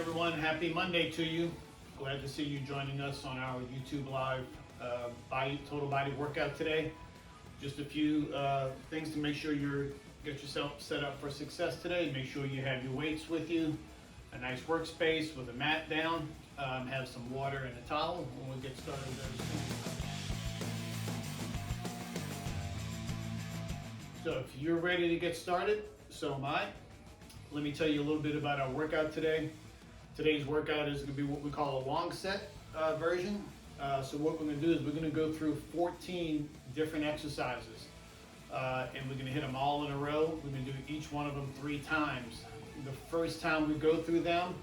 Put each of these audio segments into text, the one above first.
everyone, happy Monday to you. Glad to see you joining us on our YouTube live total body workout today. Just a few things to make sure you get yourself set up for success today. Make sure you have your weights with you, a nice workspace with a mat down, have some water and a towel when we get started very soon. So if you're ready to get started, so am I. Let me tell you a little bit about our workout today. Today's workout is going to be what we call a long set version. So what we're going to do is we're going to go through 14 different exercises. And we're going to hit them all in a row. We're going to do each one of them 3 times. The first time we go through them,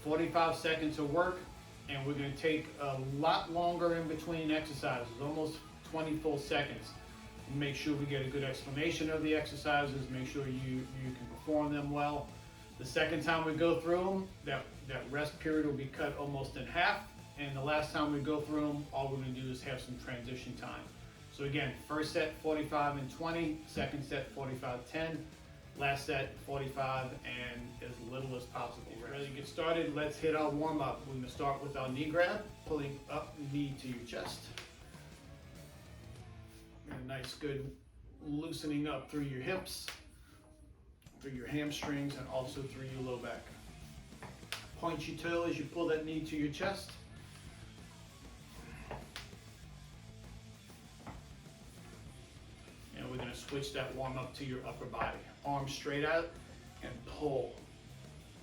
45 seconds of work, and we're going to take a lot longer in between exercises, almost 20 full seconds. Make sure we get a good explanation of the exercises, make sure you can perform them well. The second time we go through them, that rest period will be cut almost in half, and the last time we go through them, all we're going to do is have some transition time. So again, first set 45 and 20, second set 45-10, last set 45 and as little as possible. Ready to get started? Let's hit our warm up. We're going to start with our knee grab, pulling up knee to your chest. A nice good loosening up through your hips, through your hamstrings, and also through your low back. Point your toe as you pull that knee to your chest. And we're going to switch that warm up to your upper body. Arms straight out and pull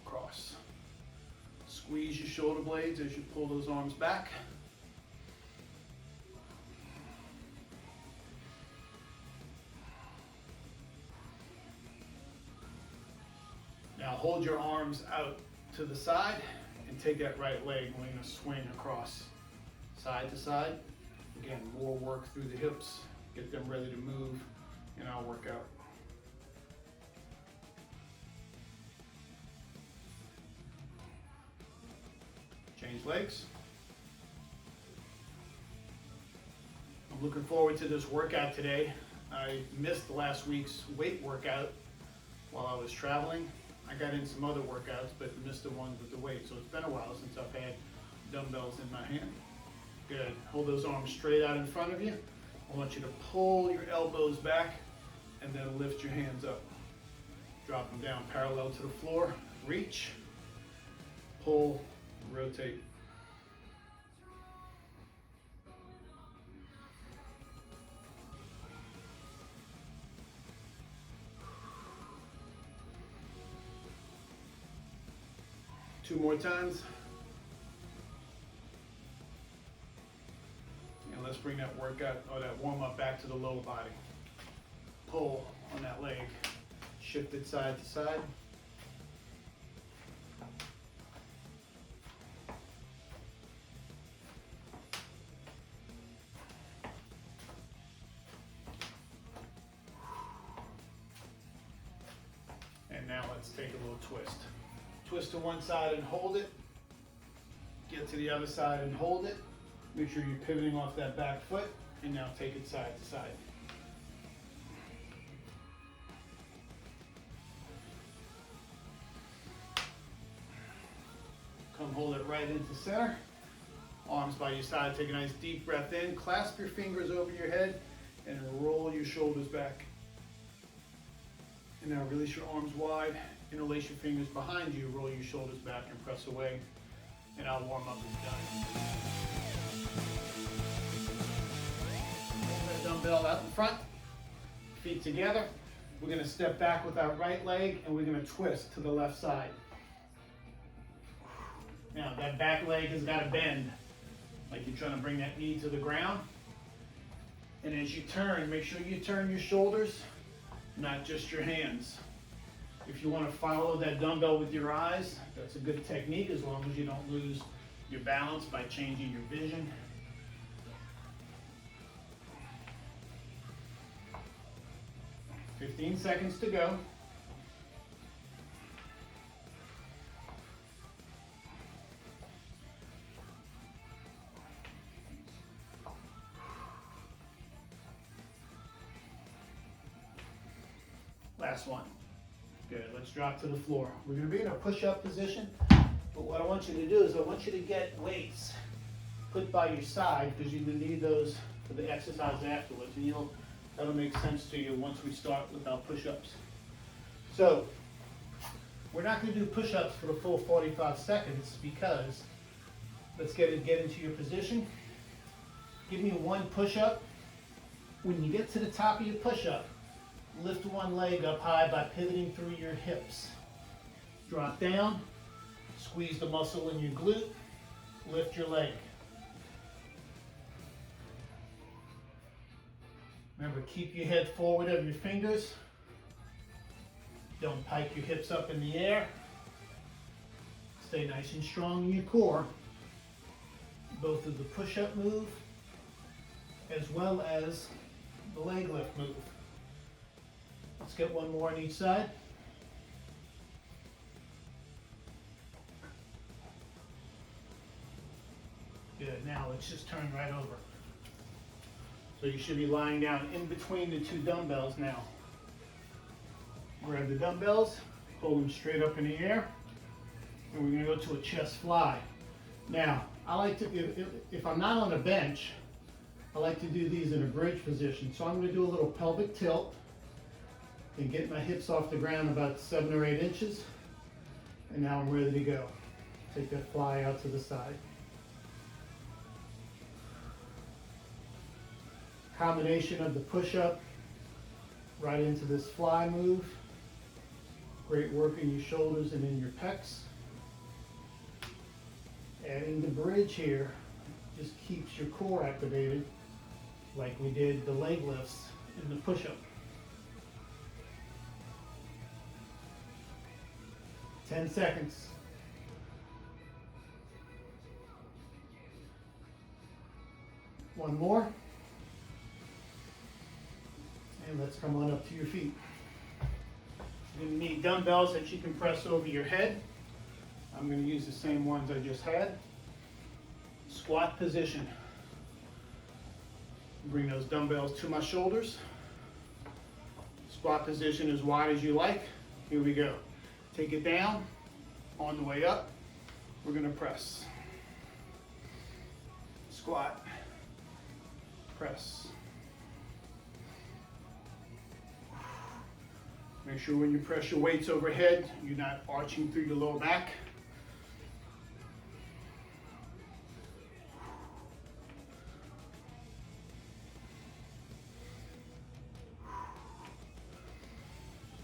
across. Squeeze your shoulder blades as you pull those arms back. Now hold your arms out to the side and take that right leg. We're going to swing across side to side. Again, more work through the hips. Get them ready to move in our workout. Change legs. I'm looking forward to this workout today. I missed last week's weight workout while I was traveling. I got in some other workouts, but missed the ones with the weight. So it's been a while since I've had dumbbells in my hand. Good. Hold those arms straight out in front of you. I want you to pull your elbows back and then lift your hands up. Drop them down parallel to the floor. Reach, pull, rotate. Two more times. And let's bring that workout or that warm up back to the lower body. Pull on that leg. Shift it side to side. And now let's take a little twist. Twist to one side and hold it. Get to the other side and hold it. Make sure you're pivoting off that back foot. And now take it side to side. Come hold it right into center. Arms by your side. Take a nice deep breath in. Clasp your fingers over your head and roll your shoulders back. And now release your arms wide. Interlace your fingers behind you, roll your shoulders back and press away, and our warm-up is done. Hold that dumbbell out in front, feet together. We're going to step back with our right leg, and we're going to twist to the left side. Now, that back leg has got to bend, like you're trying to bring that knee to the ground. And as you turn, make sure you turn your shoulders, not just your hands. If you want to follow that dumbbell with your eyes, that's a good technique as long as you don't lose your balance by changing your vision. "15 seconds to go. Last one. Good, let's drop to the floor. We're gonna be in a push-up position. But what I want you to do is I want you to get weights put by your side, because you're going to need those for the exercise afterwards, and that'll make sense to you once we start with our push-ups. So we're not going to do push-ups for the full 45 seconds because let's get into your position. Give me one push-up. When you get to the top of your push-up, lift one leg up high by pivoting through your hips. Drop down, squeeze the muscle in your glute, lift your leg. Remember, keep your head forward of your fingers. Don't pike your hips up in the air. Stay nice and strong in your core. Both of the push-up move as well as the leg lift move. Let's get one more on each side. Good, now let's just turn right over. So you should be lying down in between the two dumbbells now. Grab the dumbbells, hold them straight up in the air, and we're going to go to a chest fly. Now, I like to, if I'm not on a bench, I like to do these in a bridge position. So I'm going to do a little pelvic tilt and get my hips off the ground about 7 or 8 inches. And now I'm ready to go. Take that fly out to the side. Combination of the push-up right into this fly move. Great work in your shoulders and in your pecs. Adding the bridge here just keeps your core activated like we did the leg lifts in the push-up. 10 seconds. One more. And let's come on up to your feet. You're going to need dumbbells that you can press over your head. I'm going to use the same ones I just had. Squat position. Bring those dumbbells to my shoulders. Squat position as wide as you like. Here we go. Take it down. On the way up, we're going to press. Squat. Press. Make sure when you press your weights overhead, you're not arching through your lower back.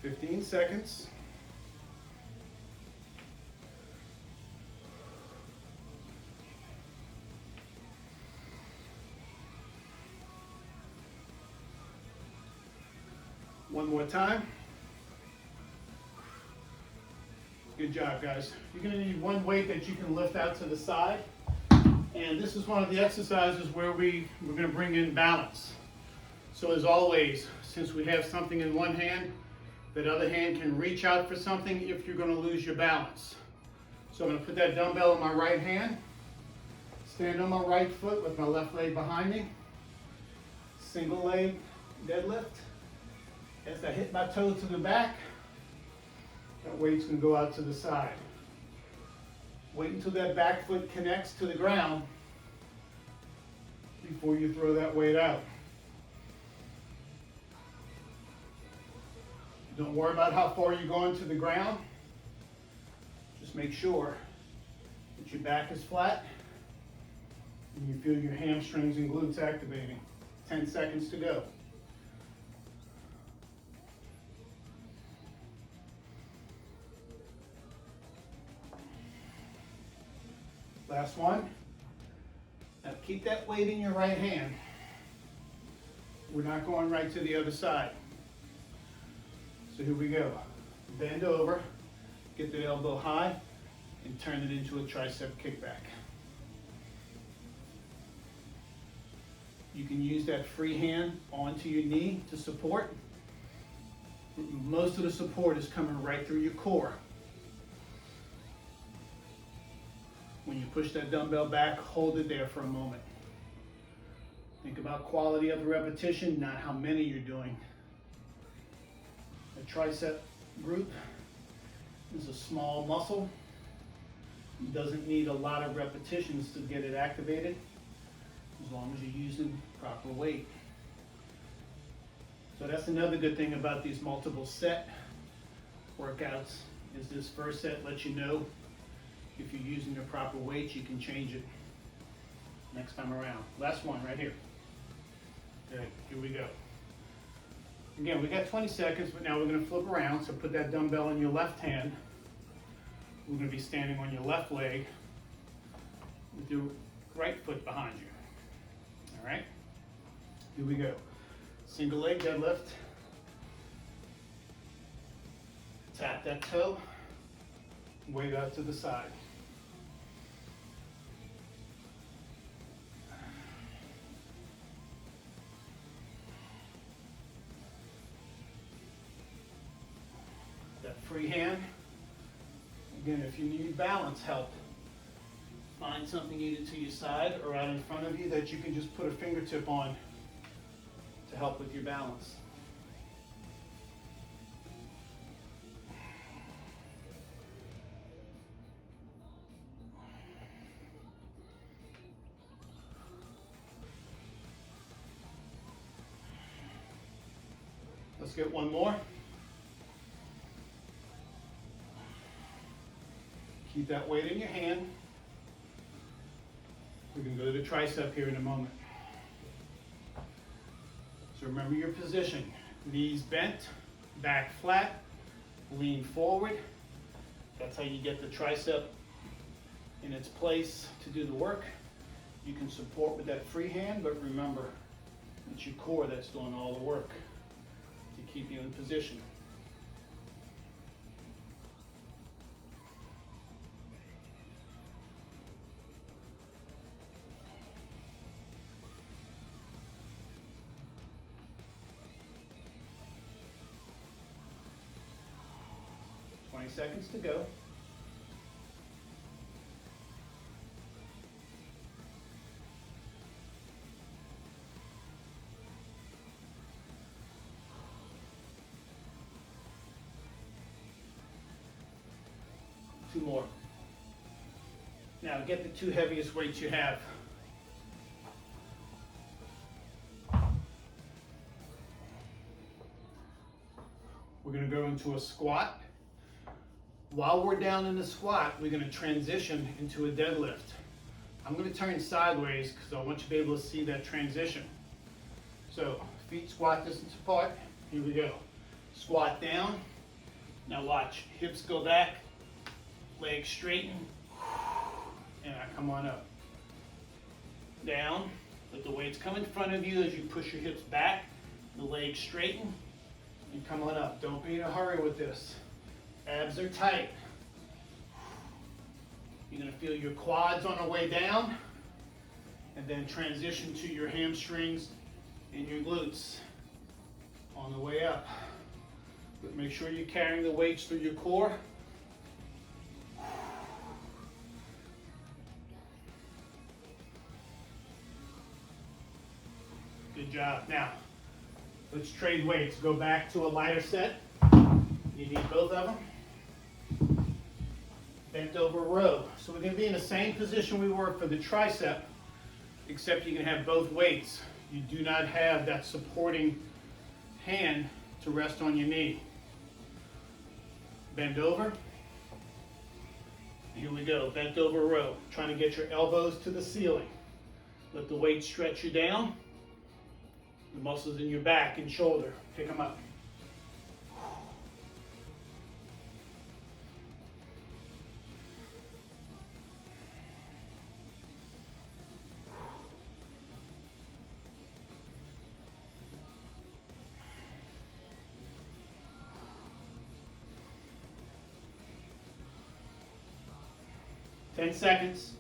"15 seconds. One more time. Good job, guys. You're going to need one weight that you can lift out to the side. And this is one of the exercises where we're going to bring in balance. So as always, since we have something in one hand, that other hand can reach out for something if you're going to lose your balance. So I'm going to put that dumbbell in my right hand, stand on my right foot with my left leg behind me, single leg deadlift. As I hit my toe to the back, that weight's going to go out to the side. Wait until that back foot connects to the ground before you throw that weight out. Don't worry about how far you're going to the ground. Just make sure that your back is flat and you feel your hamstrings and glutes activating. 10 seconds to go. Last one. Now keep that weight in your right hand. We're not going right to the other side. So here we go. Bend over, get the elbow high, and turn it into a tricep kickback. You can use that free hand onto your knee to support. Most of the support is coming right through your core. When you push that dumbbell back, hold it there for a moment. Think about quality of the repetition, not how many you're doing. The tricep group is a small muscle. It doesn't need a lot of repetitions to get it activated, as long as you're using proper weight. So that's another good thing about these multiple set workouts, is this first set lets you know if you're using the proper weights. You can change it next time around. Last one right here. Okay, here we go. Again, we got 20 seconds, but now we're going to flip around. So put that dumbbell in your left hand. We're going to be standing on your left leg with your right foot behind you. All right? Here we go. Single leg deadlift. Tap that toe. Weight out to the side. That free hand. Again, if you need balance help, find something either to your side or out in front of you that you can just put a fingertip on to help with your balance. Let's get one more. Keep that weight in your hand. We're going to go to the tricep here in a moment. So remember your position. Knees bent, back flat, lean forward. That's how you get the tricep in its place to do the work. You can support with that free hand, but remember, it's your core that's doing all the work to keep you in position. Seconds to go. Two more. Now get the two heaviest weights you have. We're going to go into a squat. While we're down in the squat, we're going to transition into a deadlift. I'm going to turn sideways because I want you to be able to see that transition. So, feet squat distance apart. Here we go. Squat down. Now watch. Hips go back. Legs straighten. And I come on up. Down. Let the weights come in front of you as you push your hips back. The legs straighten. And come on up. Don't be in a hurry with this. Abs are tight. You're going to feel your quads on the way down, and then transition to your hamstrings and your glutes on the way up. But make sure you're carrying the weights through your core. Good job. Now, let's trade weights. Go back to a lighter set. You need both of them. Bent over row. So we're going to be in the same position we were for the tricep, except you can have both weights. You do not have that supporting hand to rest on your knee. Bend over. Here we go. Bent over row. Trying to get your elbows to the ceiling. Let the weight stretch you down. The muscles in your back and shoulder. Pick them up. Ten seconds.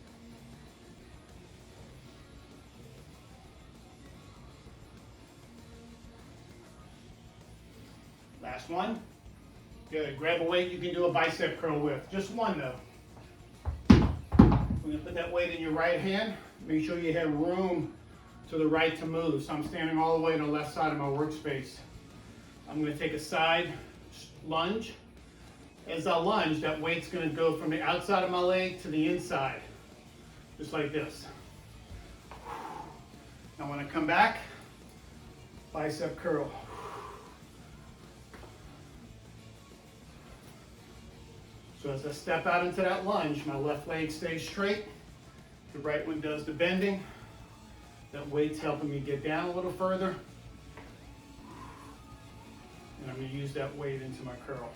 Last one. Good. Grab a weight you can do a bicep curl with. Just one though. We're going to put that weight in your right hand. Make sure you have room to the right to move. So I'm standing all the way to the left side of my workspace. I'm going to take a side lunge. as I lunge, that weight's going to go from the outside of my leg to the inside, just like this. Now when I come back, bicep curl. So as I step out into that lunge, my left leg stays straight, the right one does the bending. That weight's helping me get down a little further. And I'm going to use that weight into my curl.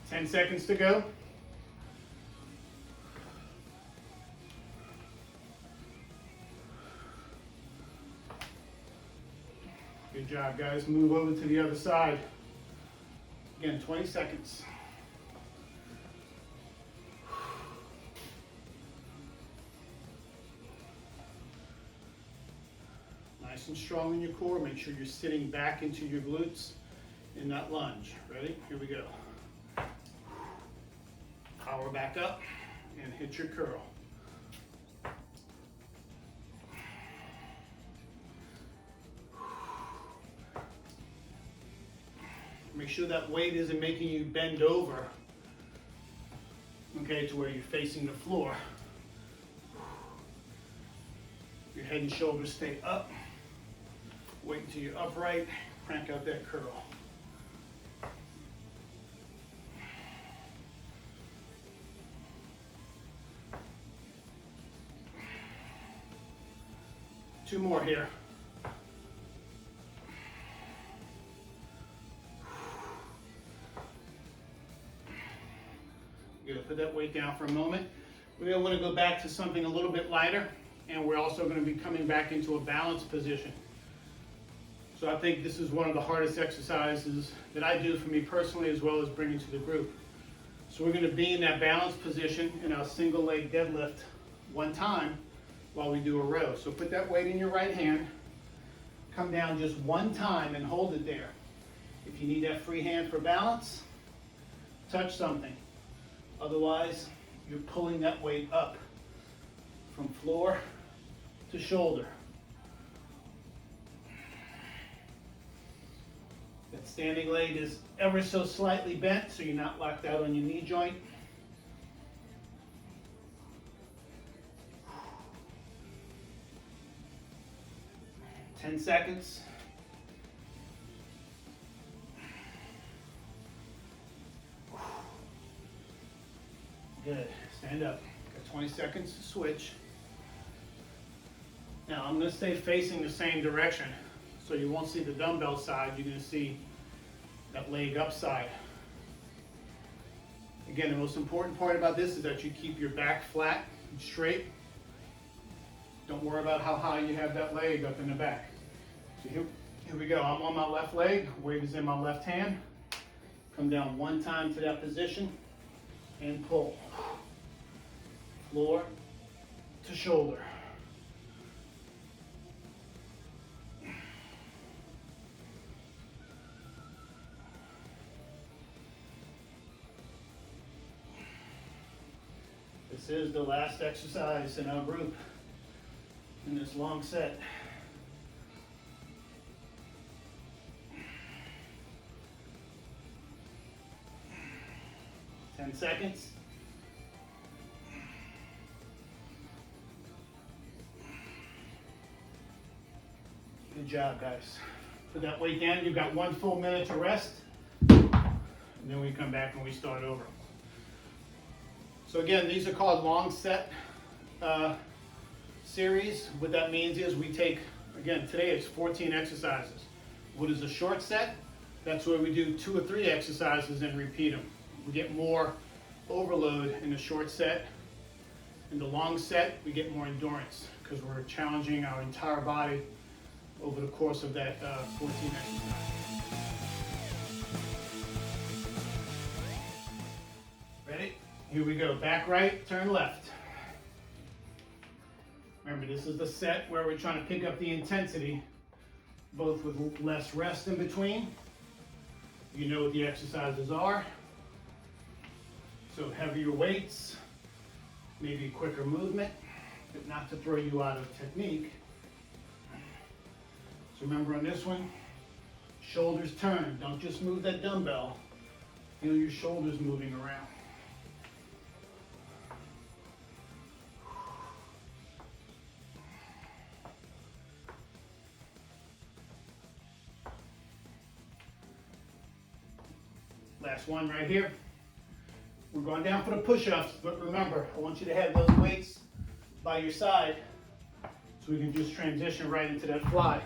Ten seconds to go. Good job, guys. Move over to the other side. Again, 20 seconds. Nice and strong in your core. Make sure you're sitting back into your glutes in that lunge. Ready? Here we go. Power back up and hit your curl. Make sure that weight isn't making you bend over, okay, to where you're facing the floor. Your head and shoulders stay up. Wait until you're upright. Crank out that curl. Two more here. Good. Put that weight down for a moment. We're going to want to go back to something a little bit lighter, and we're also going to be coming back into a balanced position. So I think this is one of the hardest exercises that I do for me personally, as well as bringing to the group. So we're going to be in that balanced position in our single leg deadlift one time while we do a row. So put that weight in your right hand, come down just one time and hold it there. If you need that free hand for balance, touch something. Otherwise, you're pulling that weight up from floor to shoulder. That standing leg is ever so slightly bent, so you're not locked out on your knee joint. Ten seconds. Good. Stand up. Got 20 seconds to switch. Now I'm going to stay facing the same direction, so you won't see the dumbbell side. You're going to see that leg up side. Again, the most important part about this is that you keep your back flat and straight. Don't worry about how high you have that leg up in the back. So here we go. I'm on my left leg. Weight is in my left hand. Come down one time to that position and pull. Floor to shoulder. This is the last exercise in our group in this long set. 10 seconds. Good job, guys. Put that weight down. You've got 1 full minute to rest. And then we come back and we start over. So again, these are called long set series. What that means is we take, again, today it's 14 exercises. What is a short set? That's where we do 2 or 3 exercises and repeat them. We get more overload in the short set. In the long set, we get more endurance because we're challenging our entire body over the course of that 14 exercises. Ready? Here we go. Back right, turn left. Remember, this is the set where we're trying to pick up the intensity, both with less rest in between. You know what the exercises are. So heavier weights, maybe quicker movement. but not to throw you out of technique. So remember on this one, shoulders turn. Don't just move that dumbbell. Feel your shoulders moving around. Last one right here. We're going down for the push-ups, but remember, I want you to have those weights by your side so we can just transition right into that fly.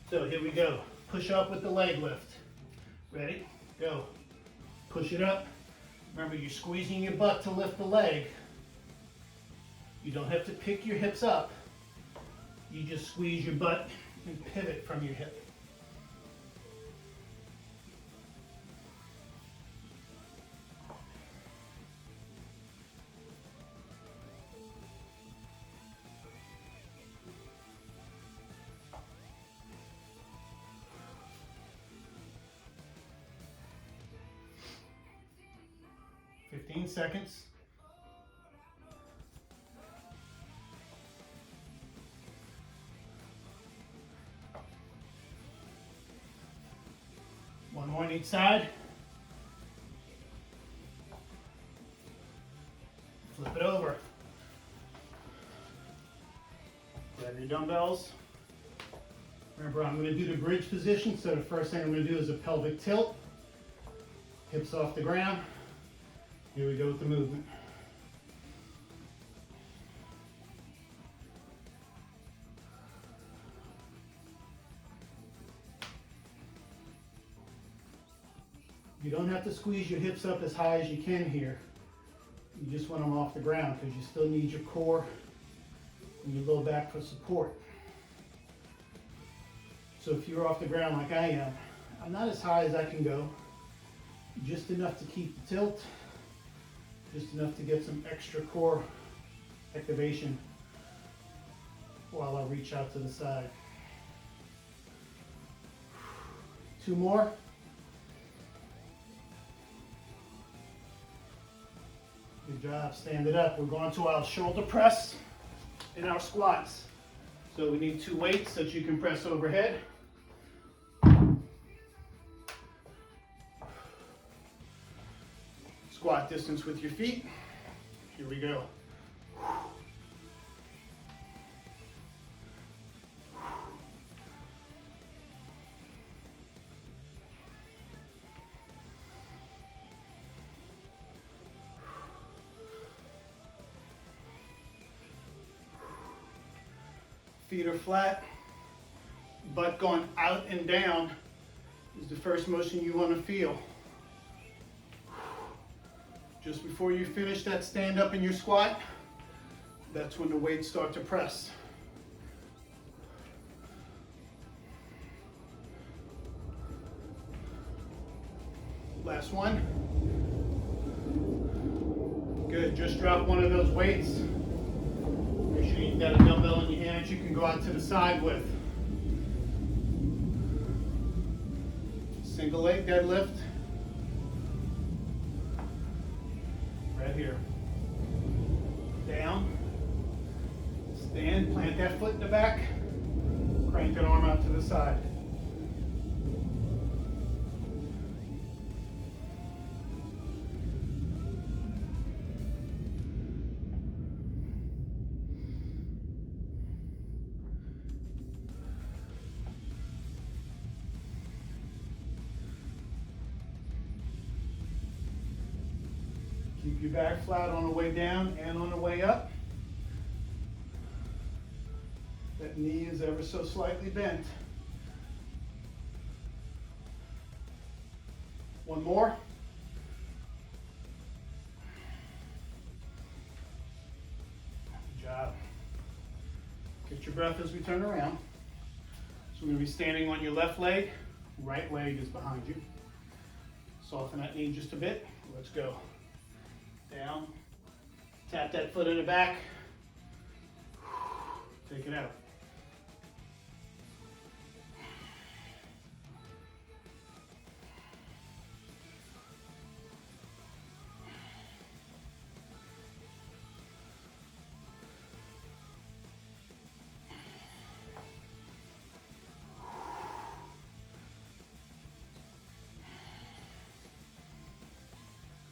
So here we go. Push up with the leg lift. Ready? Go. Push it up. Remember, you're squeezing your butt to lift the leg. You don't have to pick your hips up. You just squeeze your butt and pivot from your hip. Seconds. One more on each side. Flip it over. Grab your dumbbells. Remember, I'm going to do the bridge position, so the first thing I'm going to do is a pelvic tilt. Hips off the ground. Here we go with the movement. You don't have to squeeze your hips up as high as you can here. You just want them off the ground because you still need your core and your low back for support. So if you're off the ground like I am, I'm not as high as I can go. Just enough to keep the tilt. Just enough to get some extra core activation while I reach out to the side. 2 more. Good job, stand it up. We're going to our shoulder press and our squats. So we need 2 weights that you can press overhead. Squat distance with your feet. Here we go. Feet are flat. Butt going out and down is the first motion you want to feel. Just before you finish that stand up in your squat, that's when the weights start to press. Last one. Good, just drop one of those weights. Make sure you've got a dumbbell in your hands you can go out to the side with. Single leg deadlift. Right here. Down. Stand, plant that foot in the back. Crank that arm out to the side. Keep your back flat on the way down and on the way up. That knee is ever so slightly bent. One more. Good job. Get your breath as we turn around. So we're going to be standing on your left leg. Right leg is behind you. Soften that knee just a bit. Let's go. Down. Tap that foot in the back. Take it out.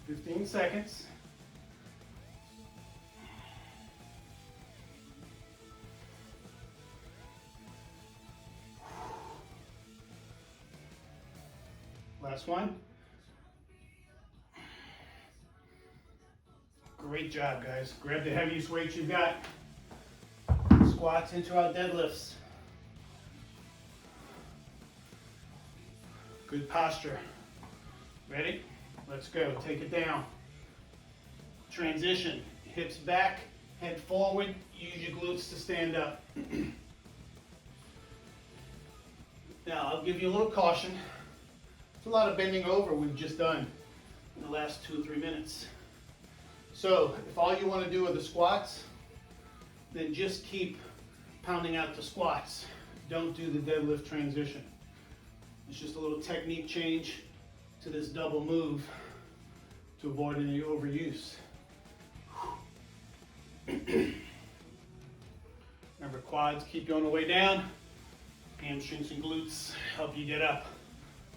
15 seconds. Last one. Great job, guys. Grab the heaviest weight you've got. Squats into our deadlifts. Good posture. Ready? Let's go. Take it down. Transition. Hips back, head forward. Use your glutes to stand up. Now, I'll give you a little caution. It's a lot of bending over we've just done in the last 2 or 3 minutes. So, if all you want to do are the squats, then just keep pounding out the squats. Don't do the deadlift transition. It's just a little technique change to this double move to avoid any overuse. Remember, quads keep you on the way down. Hamstrings and glutes help you get up.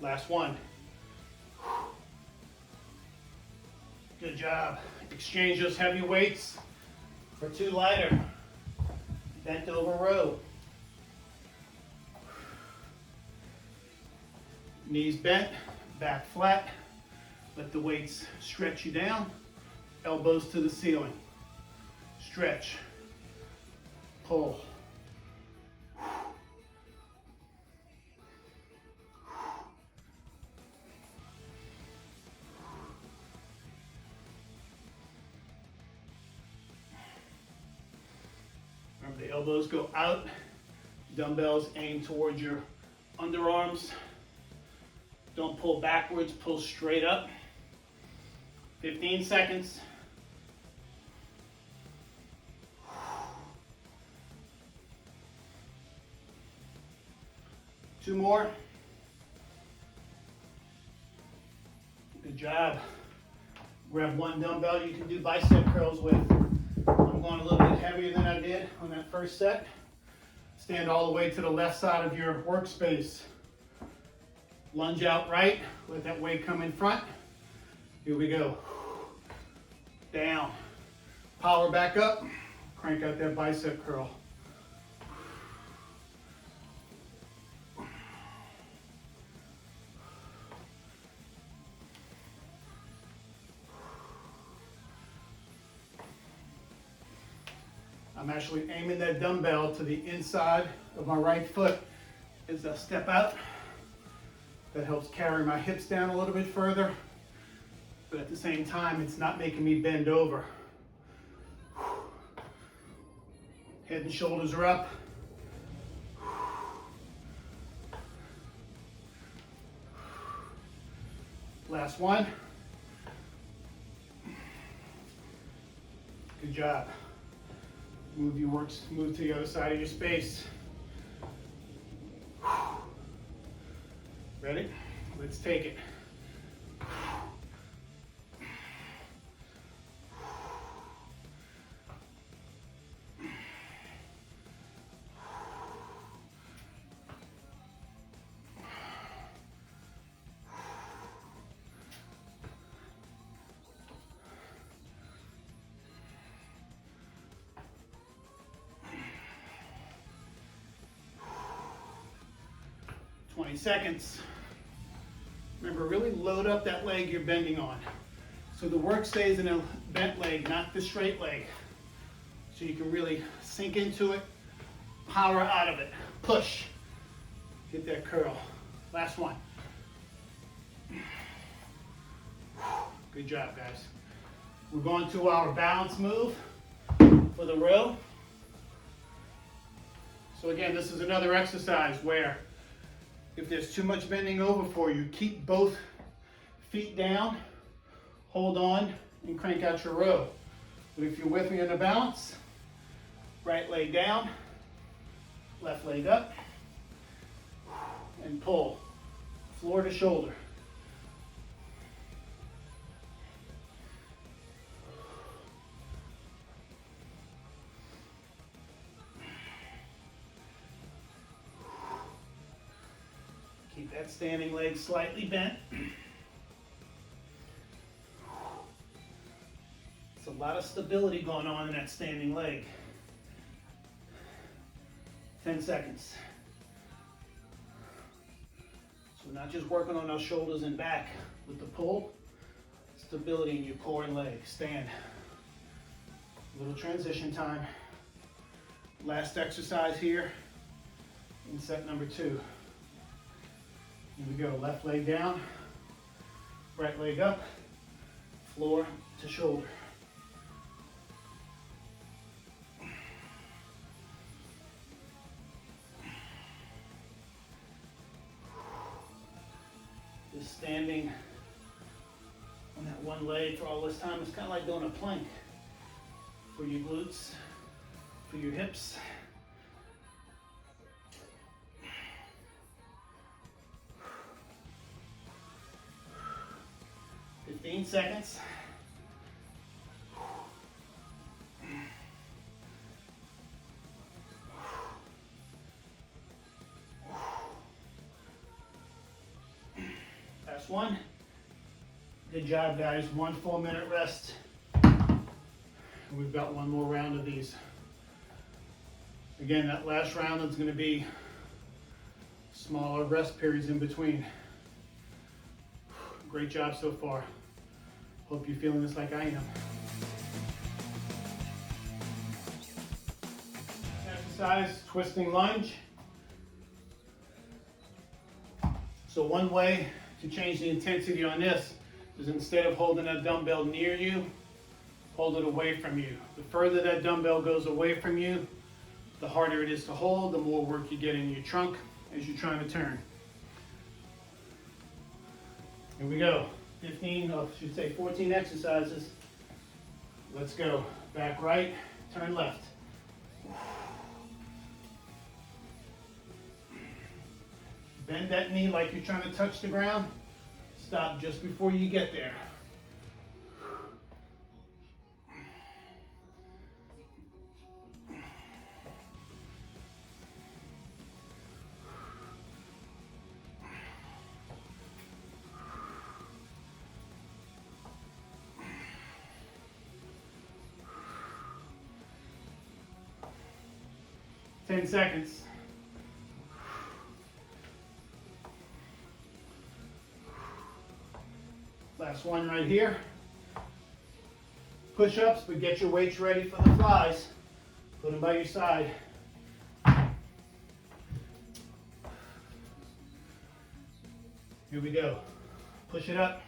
Last one. Good job. Exchange those heavy weights for 2 lighter. Bent over row. Knees bent, back flat. Let the weights stretch you down. Elbows to the ceiling. Stretch. Pull. Remember, the elbows go out. Dumbbells aim towards your underarms. Don't pull backwards, pull straight up. 15 seconds. Two more. Good job. Grab one dumbbell you can do bicep curls with. I'm going a little bit heavier than I did on that first set. Stand all the way to the left side of your workspace. Lunge out right, let that weight come in front. Here we go. Down. Power back up. Crank out that bicep curl. I'm actually aiming that dumbbell to the inside of my right foot as I step out. That helps carry my hips down a little bit further, but at the same time, it's not making me bend over. Head and shoulders are up. Last one. Good job. Move your works, move to the other side of your space. Ready? Let's take it. Seconds. Remember, really load up that leg you're bending on. So the work stays in a bent leg, not the straight leg. So you can really sink into it, power out of it, push. Hit that curl. Last one. Good job, guys. We're going to our balance move for the row. So again, this is another exercise where if there's too much bending over for you, keep both feet down, hold on, and crank out your row. But if you're with me on the balance, right leg down, left leg up, and pull, floor to shoulder. Keep that standing leg slightly bent. lot of stability going on in that standing leg. 10 seconds. So we're not just working on those shoulders and back with the pull, stability in your core and legs. Stand. Little transition time. Last exercise here in set number 2. Here we go. Left leg down, right leg up, floor to shoulder. Just standing on that one leg for all this time, it's kind of like doing a plank for your glutes, for your hips. 15 seconds. Last one. Good job, guys. 1 4-minute rest. We've got one more round of these. Again, that last round is going to be smaller rest periods in between. Great job so far. Hope you're feeling this like I am. Exercise, twisting lunge. So one way to change the intensity on this is instead of holding that dumbbell near you, hold it away from you. The further that dumbbell goes away from you, the harder it is to hold, the more work you get in your trunk as you're trying to turn. Here we go. 14 exercises. Let's go. Back right, turn left. Bend that knee like you're trying to touch the ground. Stop just before you get there. Ten seconds. Last one right here. Push-ups, but get your weights ready for the flies. Put them by your side. Here we go. Push it up.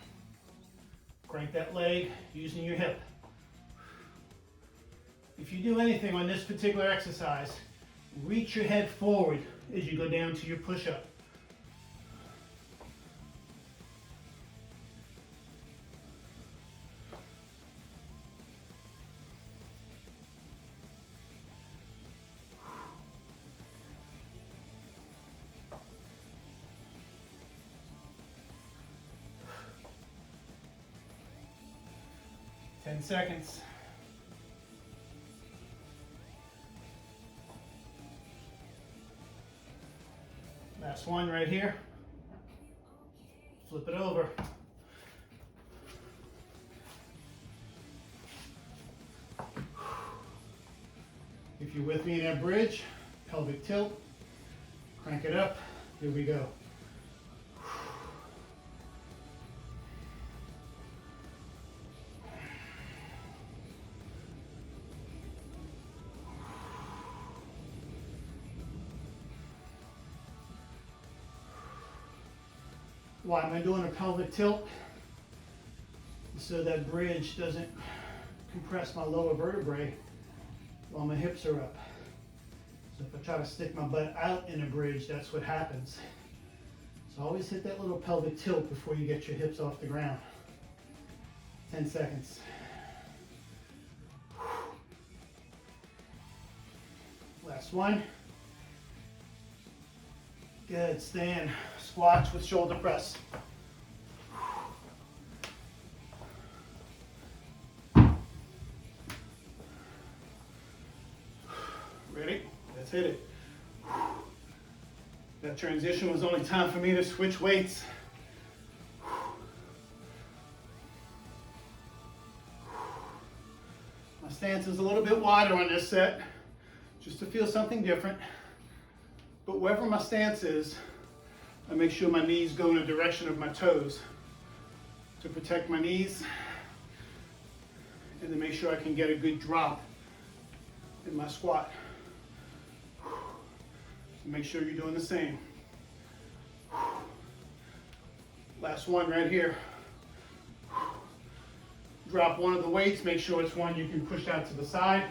Crank that leg using your hip. If you do anything on this particular exercise, reach your head forward as you go down to your push-up. Ten seconds. Last one right here. Flip it over. If you're with me in that bridge, pelvic tilt, crank it up. Here we go. Why am I doing a pelvic tilt? So that bridge doesn't compress my lower vertebrae while my hips are up. So if I try to stick my butt out in a bridge, that's what happens. So always hit that little pelvic tilt before you get your hips off the ground. 10 seconds. Last one. Good, stand. Squats with shoulder press. Ready? Let's hit it. That transition was only time for me to switch weights. Stance is a little bit wider on this set, just to feel something different. But wherever my stance is, I make sure my knees go in the direction of my toes to protect my knees and to make sure I can get a good drop in my squat. So make sure you're doing the same. Last one right here. Drop one of the weights, make sure it's one you can push out to the side.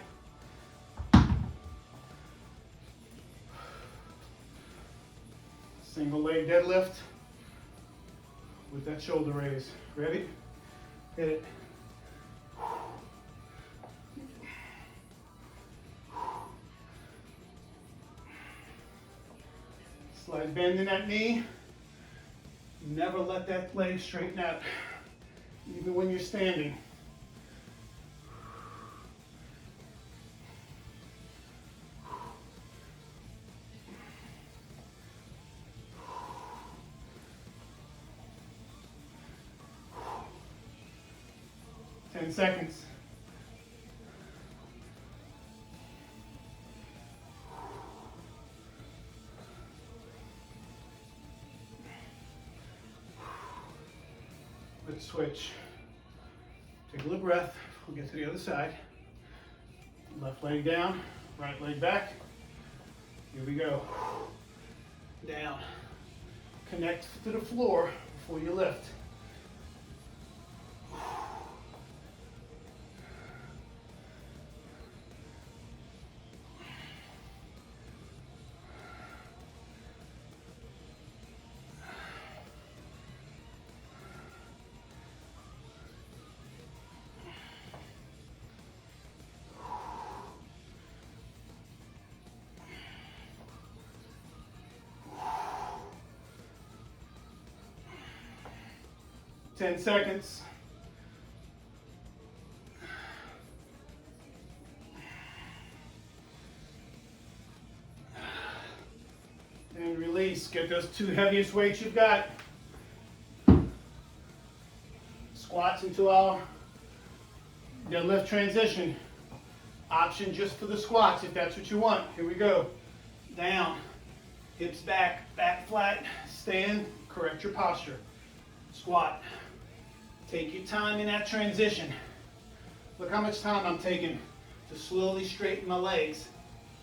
Single leg deadlift with that shoulder raise. Ready? Hit it. Slight bend in that knee. Never let that leg straighten out, even when you're standing. Seconds. Let's switch. Take a little breath. We'll get to the other side. Left leg down, right leg back. Here we go. Down. Connect to the floor before you lift. 10 seconds. And release. Get those two heaviest weights you've got. Squats into our deadlift transition. Option just for the squats if that's what you want. Here we go. Down, hips back, back flat, stand, correct your posture. Squat. Take your time in that transition. Look how much time I'm taking to slowly straighten my legs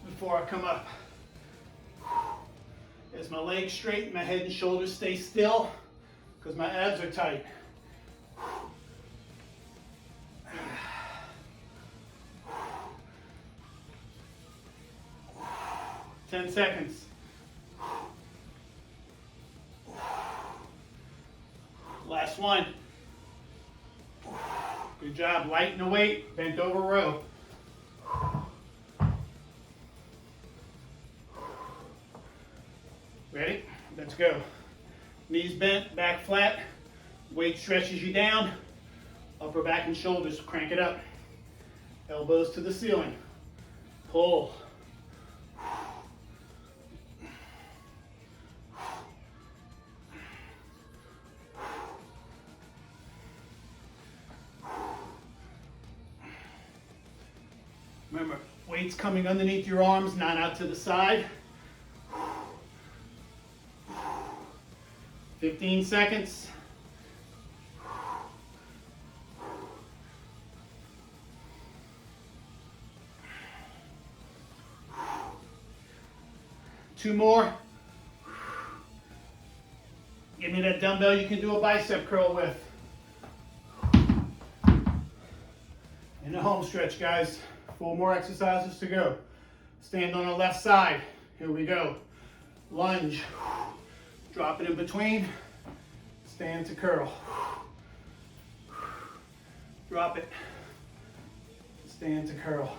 before I come up. As my legs straight, my head and shoulders stay still because my abs are tight. 10 seconds. Last one. Good job. Lighten the weight. Bent over row. Ready? Let's go. Knees bent, back flat. Weight stretches you down. Upper back and shoulders. Crank it up. Elbows to the ceiling. Pull. Remember, weights coming underneath your arms, not out to the side. 15 seconds. Two more. Give me that dumbbell you can do a bicep curl with. In the home stretch, guys. 4 more exercises to go. Stand on the left side. Here we go. Lunge. Drop it in between. Stand to curl. Drop it. Stand to curl.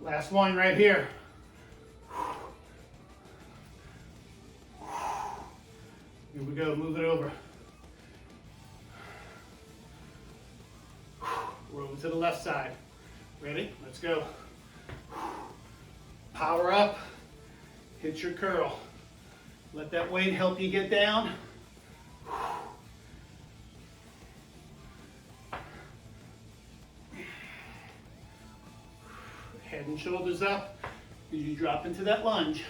Last one right here. Here we go, move it over. We're over to the left side. Ready? Let's go. Power up, hit your curl. Let that weight help you get down. Head and shoulders up as you drop into that lunge.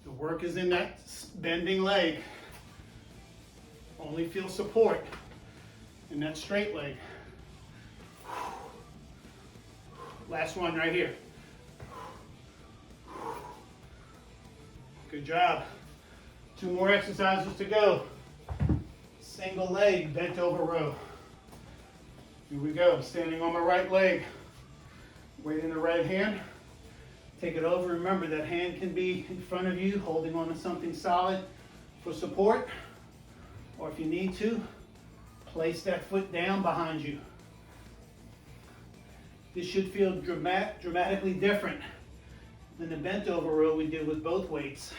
The work is in that bending leg. Only feel support in that straight leg. Last one right here. Good job. 2 more exercises to go. Single leg, bent over row. Here we go, standing on my right leg. Weight in the right hand. Take it over. Remember that hand can be in front of you, holding on to something solid for support. Or if you need to, place that foot down behind you. This should feel dramatically different than the bent over row we did with both weights.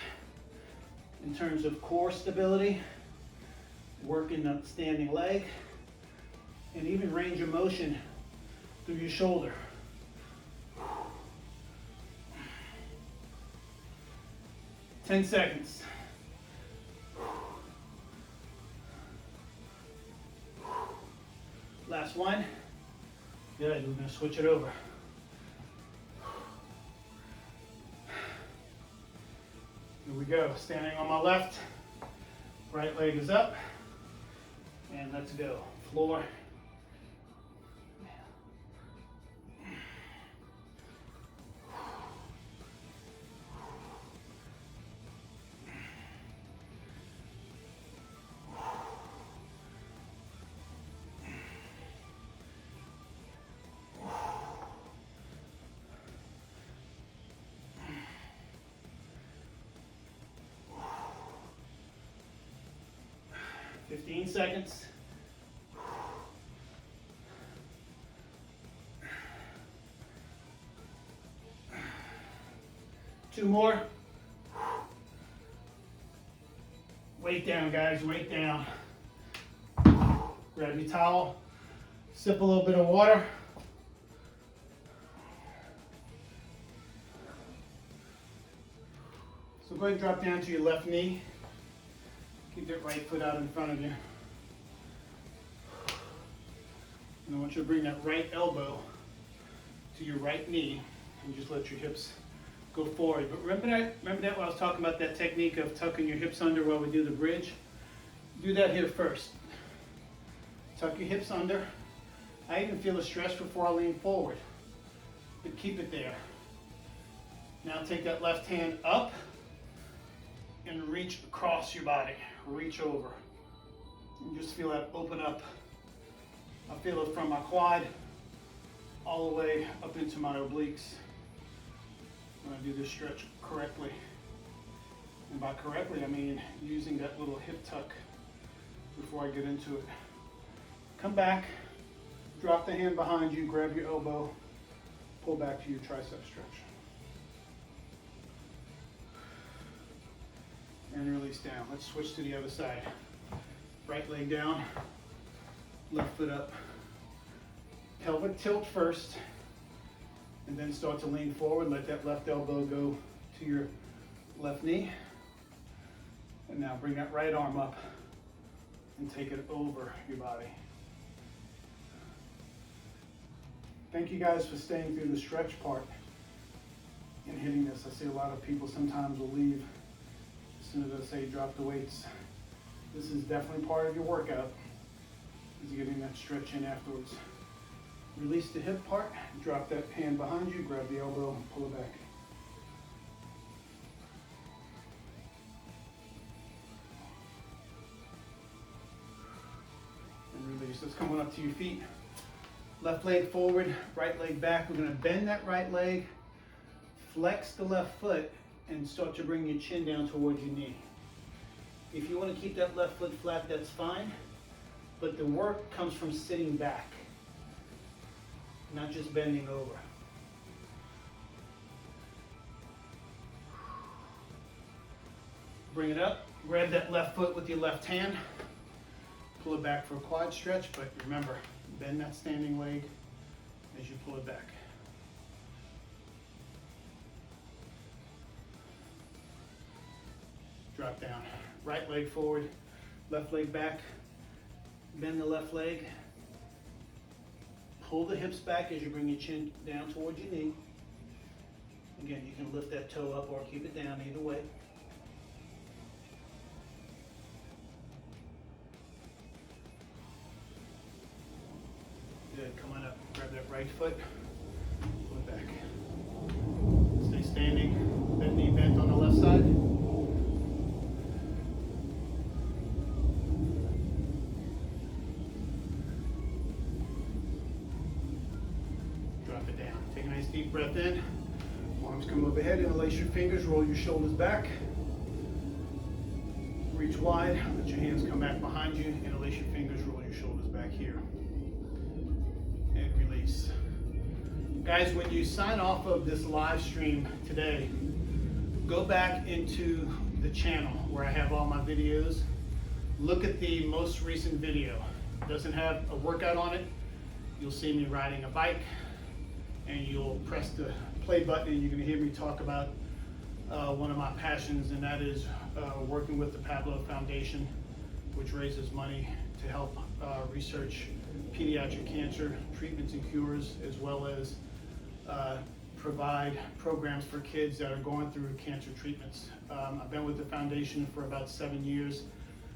In terms of core stability, working the standing leg, and even range of motion through your shoulder. Ten seconds. Last one. Good, we're gonna switch it over. Here we go, standing on my left, right leg is up, and let's go. Floor. 15 seconds. Two more. Weight down, guys, weight down. Grab your towel, sip a little bit of water. So go ahead and drop down to your left knee. Keep that right foot out in front of you. And I want you to bring that right elbow to your right knee and just let your hips go forward. But remember that when I was talking about that technique of tucking your hips under while we do the bridge? Do that here first. Tuck your hips under. I even feel a stretch before I lean forward, but keep it there. Now take that left hand up and reach across your body. Reach over. And just feel that open up. I feel it from my quad all the way up into my obliques when I do this stretch correctly. And by correctly, I mean using that little hip tuck before I get into it. Come back, drop the hand behind you, grab your elbow, pull back to your tricep stretch. And release down. Let's switch to the other side. Right leg down, left foot up. Pelvic tilt first, and then start to lean forward. Let that left elbow go to your left knee. And now bring that right arm up and take it over your body. Thank you guys for staying through the stretch part and hitting this. I see a lot of people sometimes will leave as soon as I say drop the weights. This is definitely part of your workout, is getting that stretch in afterwards. Release the hip part, drop that hand behind you, grab the elbow, and pull it back. And release. Let's come on up to your feet. Left leg forward, right leg back. We're gonna bend that right leg, flex the left foot, and start to bring your chin down towards your knee. If you want to keep that left foot flat, that's fine. But the work comes from sitting back, not just bending over. Bring it up, grab that left foot with your left hand, pull it back for a quad stretch, but remember, bend that standing leg as you pull it back. Drop down, right leg forward, left leg back, bend the left leg, pull the hips back as you bring your chin down towards your knee. Again, you can lift that toe up or keep it down, either way. Good, come on up, grab that right foot, pull it back. Stay standing, that knee bent on the left side. Drop it down, take a nice deep breath in. Arms come overhead, interlace your fingers, roll your shoulders back. Reach wide, let your hands come back behind you, interlace your fingers, roll your shoulders back here. And release. Guys, when you sign off of this live stream today, go back into the channel where I have all my videos. Look at the most recent video. It doesn't have a workout on it. You'll see me riding a bike, and you'll press the play button and you're going to hear me talk about one of my passions, and that is working with the Pablo Foundation, which raises money to help research pediatric cancer treatments and cures, as well as provide programs for kids that are going through cancer treatments. I've been with the foundation for about 7 years.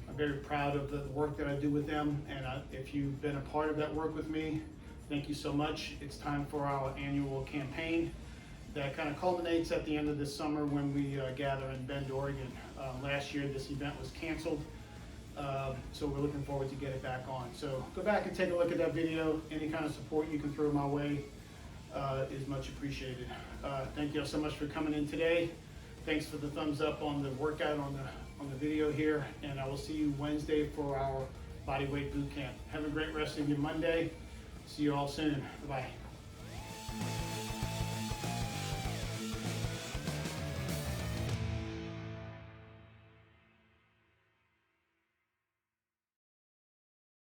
I'm very proud of the work that I do with them, and if you've been a part of that work with me, thank you so much. It's time for our annual campaign that kind of culminates at the end of this summer when we gather in Bend, Oregon. Last year this event was canceled, so we're looking forward to get it back on. So go back and take a look at that video. Any kind of support you can throw my way is much appreciated. Thank you all so much for coming in today. Thanks for the thumbs up on the workout on the video here, and I will see you Wednesday for our bodyweight boot camp. Have a great rest of your Monday. See you all soon. Bye-bye.